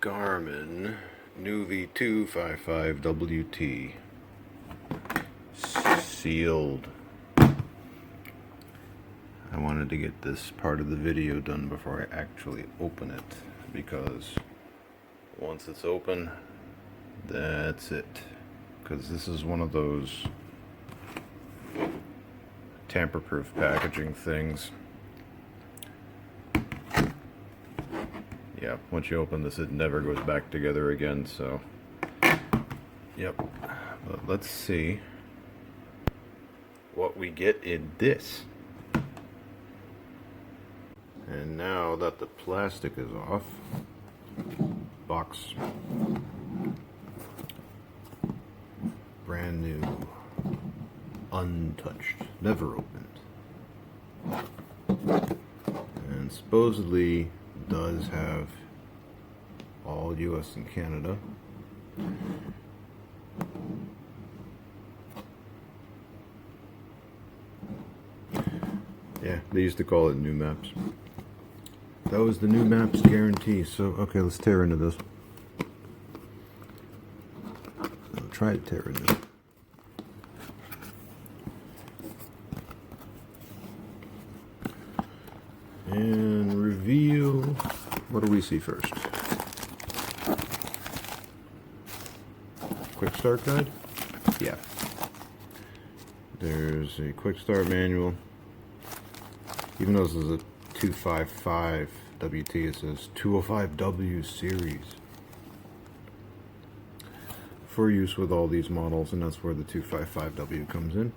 Garmin Nuvi 255WT sealed. I wanted to get this part of the video done before I actually open it, because once it's open, that's it. Because this is one of those tamper-proof packaging things. Yeah, once you open this, it never goes back together again, so yep. But let's see what we get in this. And now that the plastic is off, box brand new, untouched, never opened, and supposedly does have all US and Canada. Yeah, they used to call it New Maps. That was the New Maps guarantee. So, okay, let's tear into this. I'll try to tear into it. And reveal. What do we see first? Quick start guide? Yeah. There's a quick start manual. Even though this is a 255 WT, it says 205W series. For use with all these models, and that's where the 255W comes in.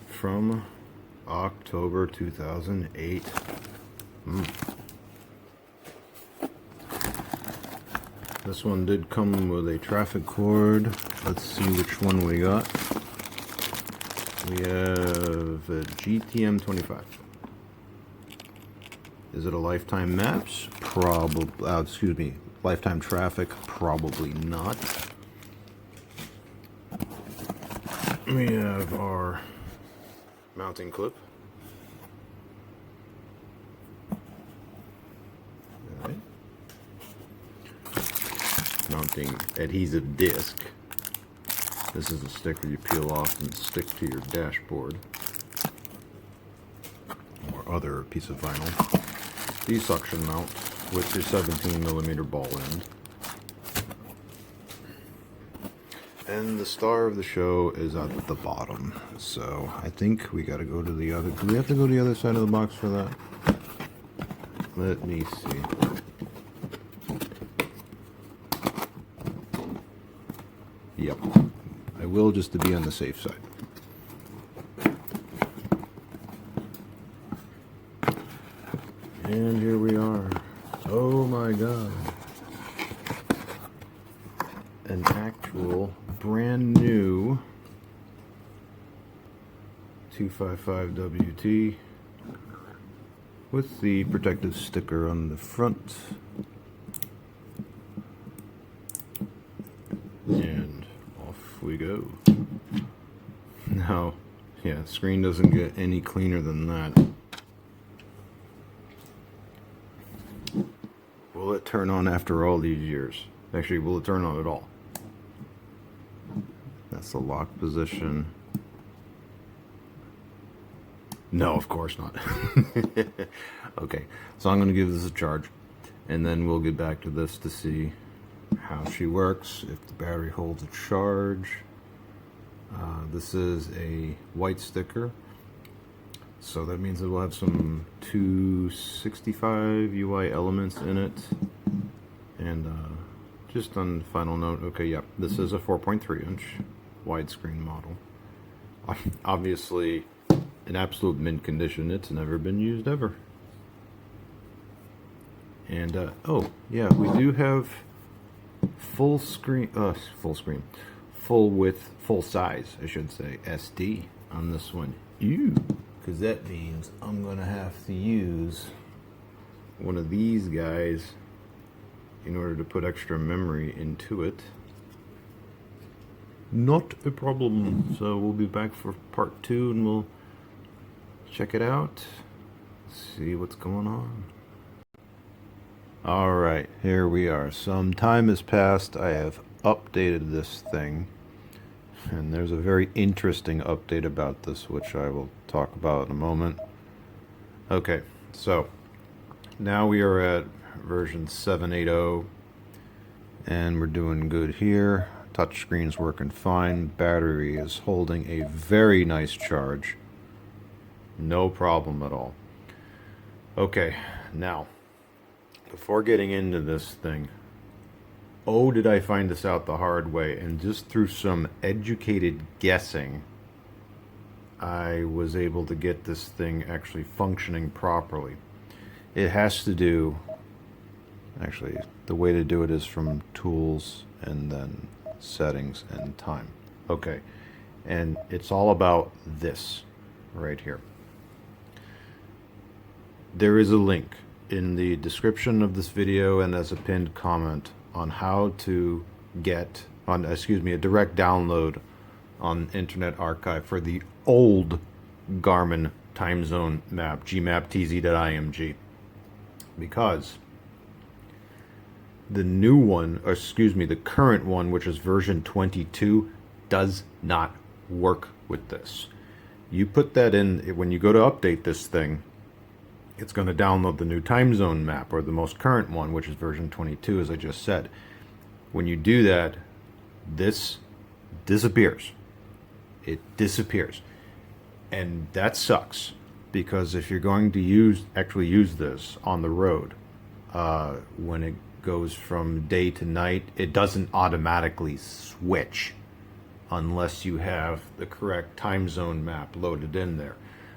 From October 2008. This one did come with a traffic cord. Let's see which one we got. We have a GTM 25. Is it a lifetime maps? Probably. Excuse me. Lifetime traffic? Probably not. We have our mounting clip. All right. Mounting adhesive disc. This is a sticker you peel off and stick to your dashboard or other piece of vinyl. The suction mount with your 17mm ball end. And the star of the show is at the bottom. So I think we gotta go to the other. Do we have to go to the other side of the box for that? Let me see. Yep. I will, just to be on the safe side. And here we are. Oh my god. An actual brand new 255WT with the protective sticker on the front. And off we go. Now, yeah, the screen doesn't get any cleaner than that. Will it turn on after all these years? Actually, will it turn on at all? That's the lock position. No, of course not. Okay, so I'm going to give this a charge, and then we'll get back to this to see how she works, if the battery holds a charge. This is a white sticker, so that means it will have some 265 UI elements in it. And just on the final note, okay, yep, this is a 4.3-inch widescreen model. Obviously, in absolute mint condition. It's never been used ever. And oh yeah, we do have full width, full size, I should say, SD on this one. Ew, because that means I'm gonna have to use one of these guys in order to put extra memory into it. Not a problem. So we'll be back for part 2 and we'll check it out, see what's going on. All right, here we are. Some time has passed. I have updated this thing, and there's a very interesting update about this, which I will talk about in a moment. Okay, so now we are at version 7.8.0, and we're doing good here. Touchscreen's working fine. Battery is holding a very nice charge. No problem at all. Okay, now, before getting into this thing, oh, did I find this out the hard way, and just through some educated guessing, I was able to get this thing actually functioning properly. It has to do, actually, the way to do it is from tools and then settings and time. Okay, and it's all about this right here. There is a link in the description of this video and as a pinned comment on how to get a direct download on Internet Archive for the old Garmin time zone map, gmaptz.img, because the new one, or the current one, which is version 22, does not work with this. You put that in when you go to update this thing, it's going to download the new time zone map, or the most current one, which is version 22, as I just said. When you do that, this disappears. It disappears. And that sucks, because if you're going to actually use this on the road, when it goes from day to night, it doesn't automatically switch unless you have the correct time zone map loaded in there.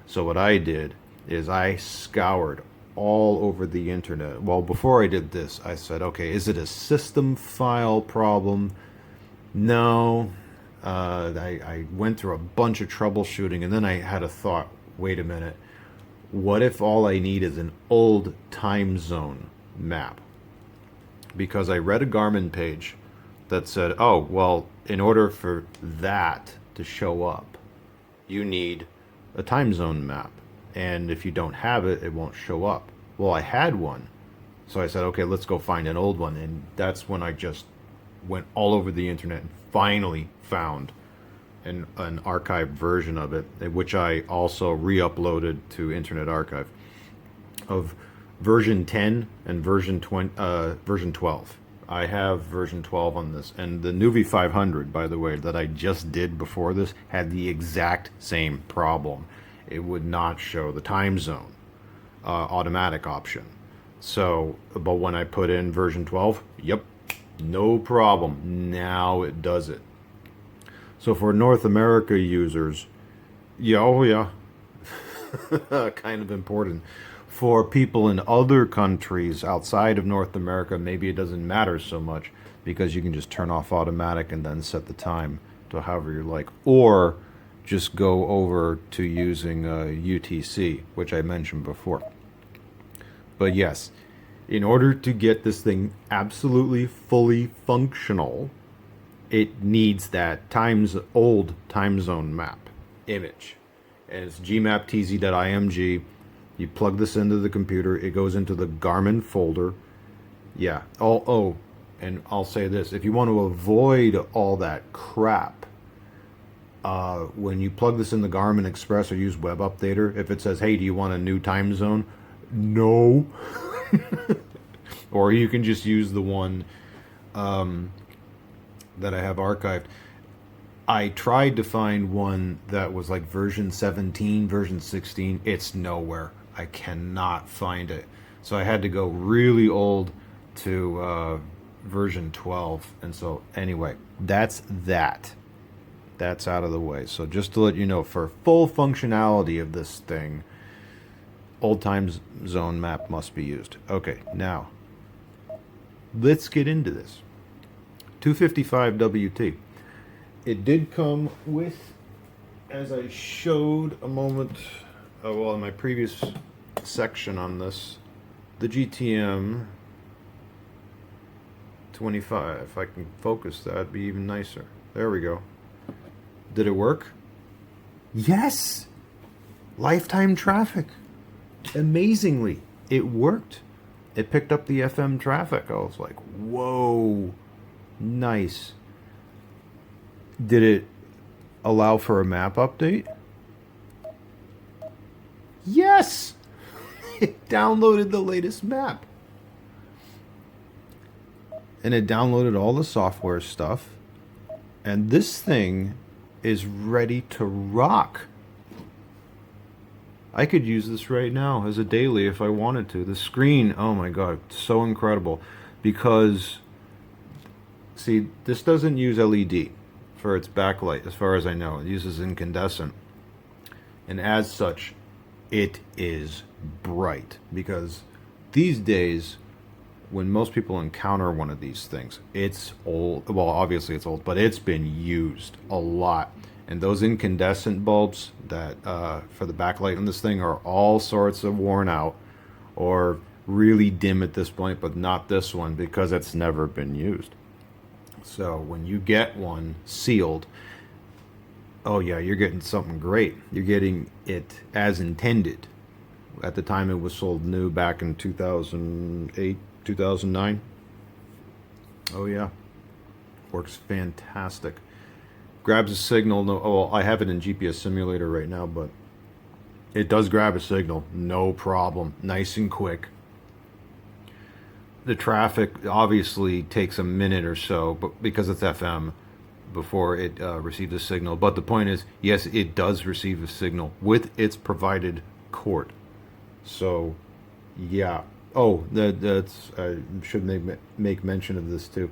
So what I did is I scoured all over the internet. Well, before I did this, I said, okay, is it a system file problem? No. I went through a bunch of troubleshooting, and then I had a thought, wait a minute, what if all I need is an old time zone map? Because I read a Garmin page that said, oh, well, in order for that to show up, you need a time zone map. And if you don't have it, it won't show up. Well, I had one. So I said, okay, let's go find an old one. And that's when I just went all over the internet and finally found an archived version of it, which I also re-uploaded to Internet Archive, of version 10 and version 12. I have version 12 on this. And the Nuvi 500, by the way, that I just did before this, had the exact same problem. It would not show the time zone automatic option. So, but when I put in version 12, yep, no problem. Now it does it. So for North America users, yeah, oh yeah, kind of important. For people in other countries outside of North America, maybe it doesn't matter so much, because you can just turn off automatic and then set the time to however you like. Or just go over to using UTC, which I mentioned before. But yes, in order to get this thing absolutely fully functional, it needs that old time zone map image. And it's gmaptz.img. You plug this into the computer, it goes into the Garmin folder. Yeah. Oh, and I'll say this. If you want to avoid all that crap, when you plug this in the Garmin Express or use Web Updater, if it says, hey, do you want a new time zone? No. Or you can just use the one that I have archived. I tried to find one that was like version 17, version 16. It's nowhere. I cannot find it. So I had to go really old to version 12. And so anyway, that's that. That's out of the way. So just to let you know, for full functionality of this thing, old time zone map must be used. Okay, now let's get into this. 255 WT. It did come with, as I showed a moment, in my previous section on this, the GTM 25. If I can focus that, it'd be even nicer. There we go. Did it work? Yes! Lifetime traffic. Amazingly, it worked. it picked up the FM traffic. I was like, whoa, nice. Did it allow for a map update? Yes! It downloaded the latest map. And it downloaded all the software stuff. And this thing is ready to rock. I could use this right now as a daily if I wanted to. The screen, oh my god, so incredible. Because, see, this doesn't use LED for its backlight, as far as I know. It uses incandescent. And as such, it is bright. Because these days, when most people encounter one of these things, it's old. Well, obviously it's old, but it's been used a lot. And those incandescent bulbs that for the backlight on this thing are all sorts of worn out or really dim at this point, but not this one because it's never been used. So when you get one sealed, oh yeah, you're getting something great. You're getting it as intended. At the time it was sold new back in 2008, 2009. Oh yeah, works fantastic. Grabs a signal. No, oh, I have it in GPS simulator right now, but it does grab a signal, no problem, nice and quick. The traffic obviously takes a minute or so, but because it's FM, before it receives a signal. But the point is, yes, it does receive a signal with its provided cord. So, yeah. Oh, that's I should make mention of this too.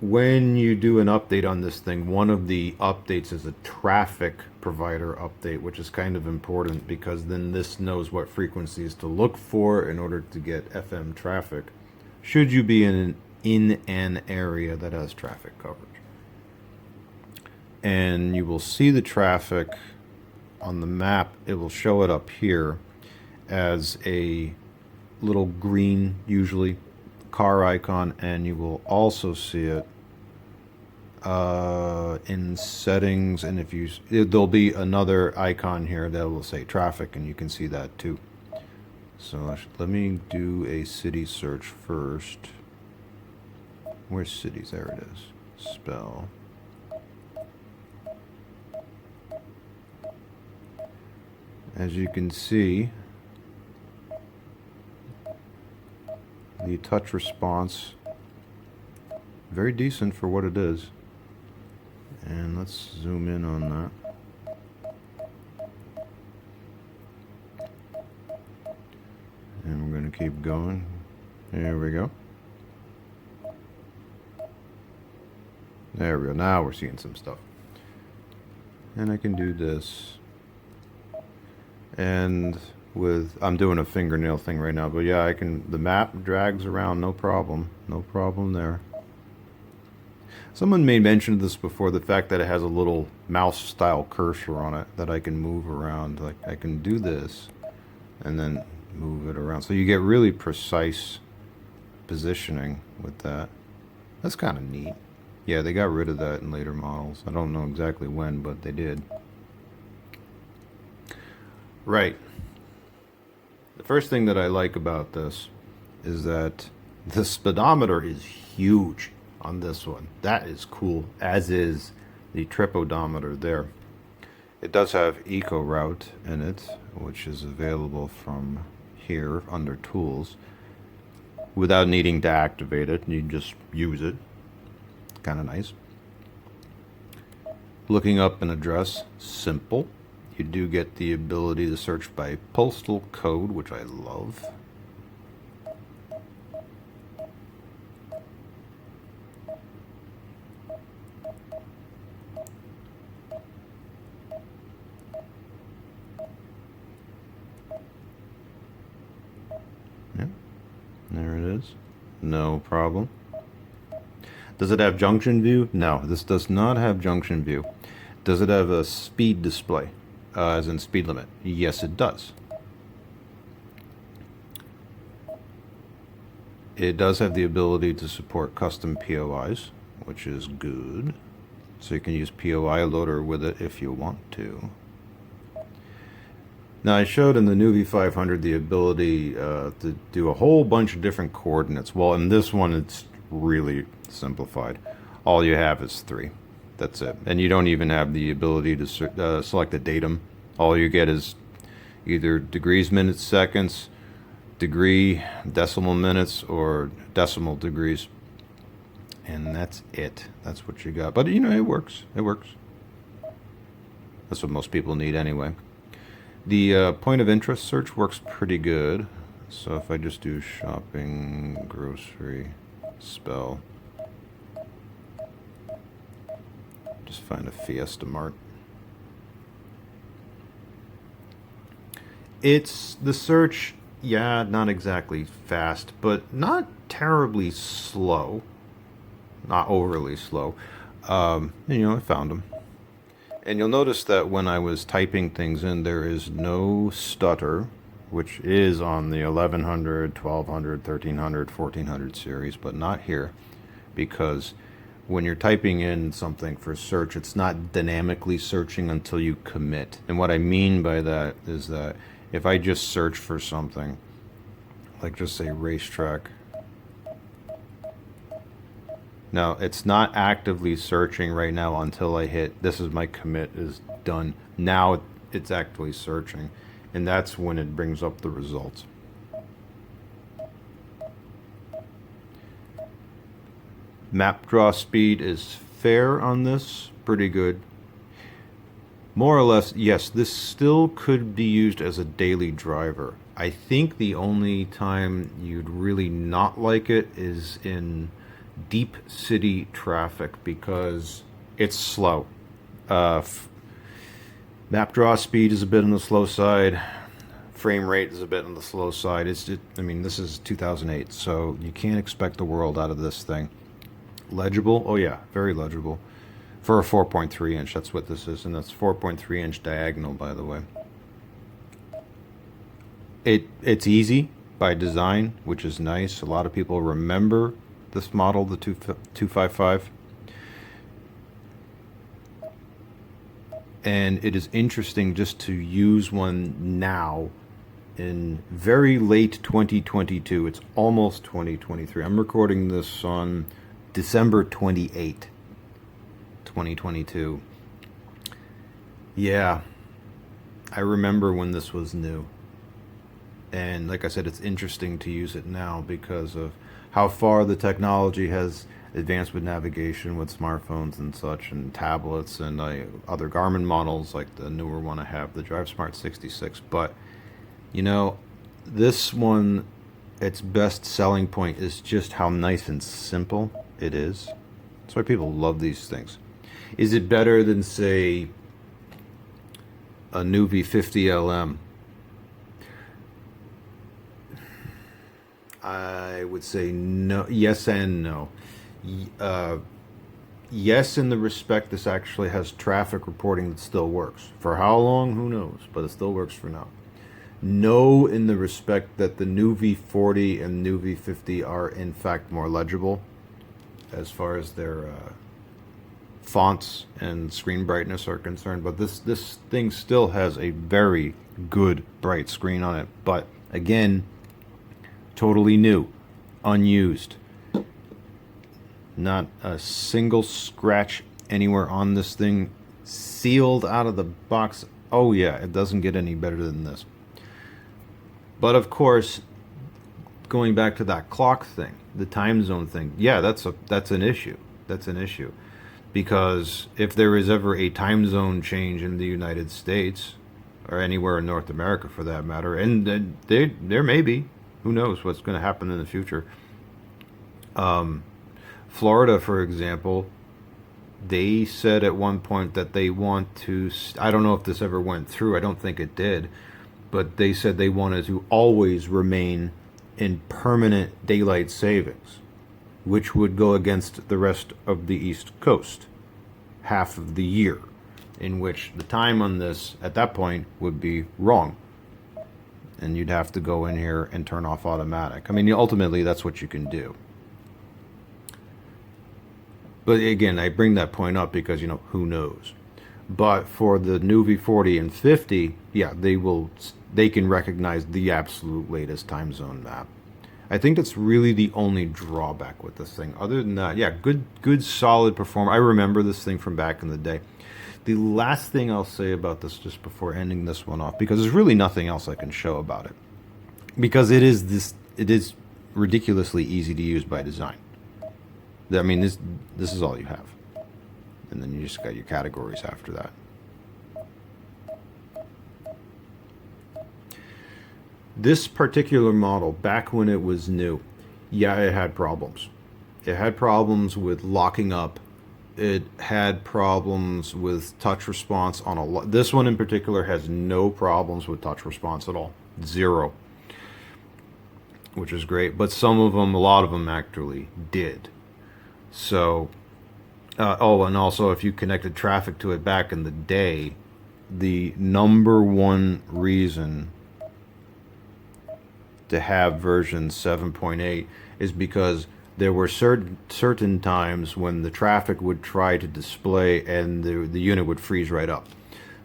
When you do an update on this thing, one of the updates is a traffic provider update, which is kind of important because then this knows what frequencies to look for in order to get FM traffic, should you be in an area that has traffic coverage. And you will see the traffic on the map. It will show it up here as a little green, usually, car icon, and you will also see it in settings, and if you there'll be another icon here that will say traffic, and you can see that too. So let me do a city search first. Where's cities? There it is. Spell. As you can see, the touch response, very decent for what it is. And let's zoom in on that. And we're going to keep going. There we go. There we go. Now we're seeing some stuff. And I can do this. And I'm doing a fingernail thing right now, but yeah, the map drags around, no problem. No problem there. Someone made mention of this before, the fact that it has a little mouse-style cursor on it that I can move around. Like, I can do this and then move it around. So you get really precise positioning with that. That's kind of neat. Yeah, they got rid of that in later models. I don't know exactly when, but they did. Right. The first thing that I like about this is that the speedometer is huge on this one. That is cool, as is the trip odometer there. It does have Eco Route in it, which is available from here under Tools. Without needing to activate it, you just use it. Kind of nice. Looking up an address, simple. You do get the ability to search by postal code, which I love. Yeah, there it is. No problem. Does it have junction view? No, this does not have junction view. Does it have a speed display? As in speed limit? Yes, it does. It does have the ability to support custom POIs, which is good. So you can use POI loader with it if you want to. Now, I showed in the new V500 the ability to do a whole bunch of different coordinates. Well, in this one, it's really simplified. All you have is 3. That's it. And you don't even have the ability to select a datum. All you get is either degrees, minutes, seconds, degree, decimal minutes, or decimal degrees. And that's it. That's what you got. But, you know, it works. It works. That's what most people need anyway. The point of interest search works pretty good. So if I just do shopping, grocery, spell, just find a Fiesta Mart. It's the search, yeah, not exactly fast, but not terribly slow. Not overly slow. You know, I found them. And you'll notice that when I was typing things in, there is no stutter, which is on the 1100, 1200, 1300, 1400 series, but not here, because when you're typing in something for search, it's not dynamically searching until you commit. And what I mean by that is that if I just search for something, like just say racetrack, now, it's not actively searching right now until I hit, this is my commit is done. Now it's actually searching, and that's when it brings up the results. Map draw speed is fair on this, pretty good. More or less, yes, this still could be used as a daily driver. I think the only time you'd really not like it is in deep city traffic because it's slow. Map draw speed is a bit on the slow side. Frame rate is a bit on the slow side. It's just, I mean, this is 2008, so you can't expect the world out of this thing. Legible? Oh yeah, very legible. For a 4.3 inch, that's what this is, and that's 4.3 inch diagonal, by the way. It's easy by design, which is nice. A lot of people remember this model, the 255, and it is interesting just to use one now in very late 2022. It's almost 2023. I'm recording this on December 28, 2022. Yeah, I remember when this was new, and like I said, it's interesting to use it now because of how far the technology has advanced with navigation, with smartphones and such, and tablets, and other Garmin models like the newer one I have, the DriveSmart 66. But, you know, this one, its best selling point is just how nice and simple it is. That's why people love these things. Is it better than, say, a new V50LM? I would say no, yes and no. Yes, in the respect this actually has traffic reporting that still works. For how long, who knows, but it still works for now. No, in the respect that the new V40 and new V50 are in fact more legible as far as their fonts and screen brightness are concerned, but this thing still has a very good bright screen on it. But again, totally new, unused. Not a single scratch anywhere on this thing. Sealed out of the box. Oh yeah, it doesn't get any better than this. But of course, going back to that clock thing, the time zone thing, yeah, that's an issue. That's an issue. Because if there is ever a time zone change in the United States, or anywhere in North America for that matter, and there may be, who knows what's going to happen in the future. Florida, for example, they said at one point that they want to, I don't know if this ever went through, I don't think it did, but they said they wanted to always remain in permanent daylight savings, which would go against the rest of the East Coast, half of the year, in which the time on this at that point would be wrong. And you'd have to go in here and turn off automatic. I mean, ultimately, that's what you can do. But again, I bring that point up because, you know, who knows? But for the new V40 and 50, yeah, they can recognize the absolute latest time zone map. I think that's really the only drawback with this thing. Other than that, yeah, good solid performance. I remember this thing from back in the day. The last thing I'll say about this, just before ending this one off, because there's really nothing else I can show about it, because it is ridiculously easy to use by design. I mean, this is all you have, and then you just got your categories after that. This particular model, back when it was new, yeah, it had problems. It had problems with locking up. It had problems with touch response on a lot. This one in particular has no problems with touch response at all. Zero. Which is great. But some of them, a lot of them actually did. So, oh, and also if you connected traffic to it back in the day, the number one reason to have version 7.8 is because there were certain times when the traffic would try to display and the unit would freeze right up.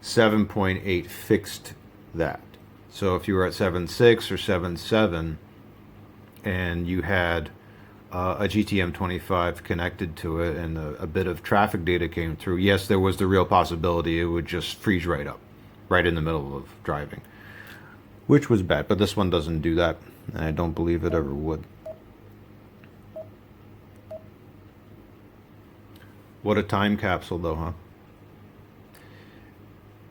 7.8 fixed that. So if you were at 7.6 or 7.7 and you had a GTM25 connected to it and a bit of traffic data came through, yes, there was the real possibility it would just freeze right up, right in the middle of driving, which was bad. But this one doesn't do that, and I don't believe it ever would. What a time capsule, though, huh?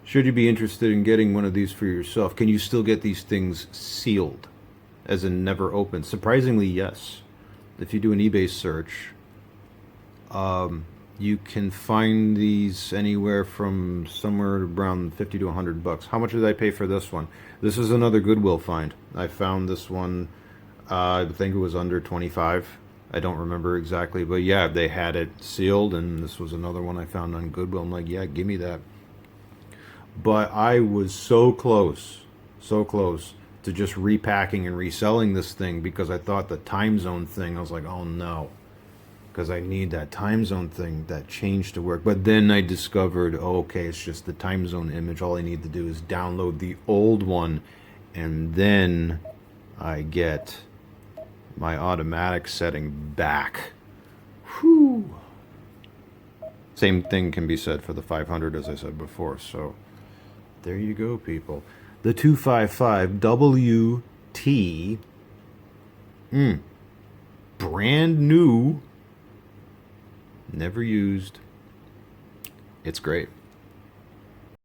Should you be interested in getting one of these for yourself, can you still get these things sealed, as in never opened? Surprisingly, yes. If you do an eBay search, you can find these anywhere from somewhere around 50 to 100 bucks. How much did I pay for this one? This is another Goodwill find. I found this one, I think it was under 25. I don't remember exactly, but yeah, they had it sealed, and this was another one I found on Goodwill. I'm like, yeah, give me that. But I was so close to just repacking and reselling this thing because I thought the time zone thing, I was like, oh no, because I need that time zone thing, that change to work. But then I discovered, oh, okay, it's just the time zone image. All I need to do is download the old one, and then I get my automatic setting back. Whew. Same thing can be said for the 500, as I said before. So there you go, people. The 255 WT, brand new, never used. It's great.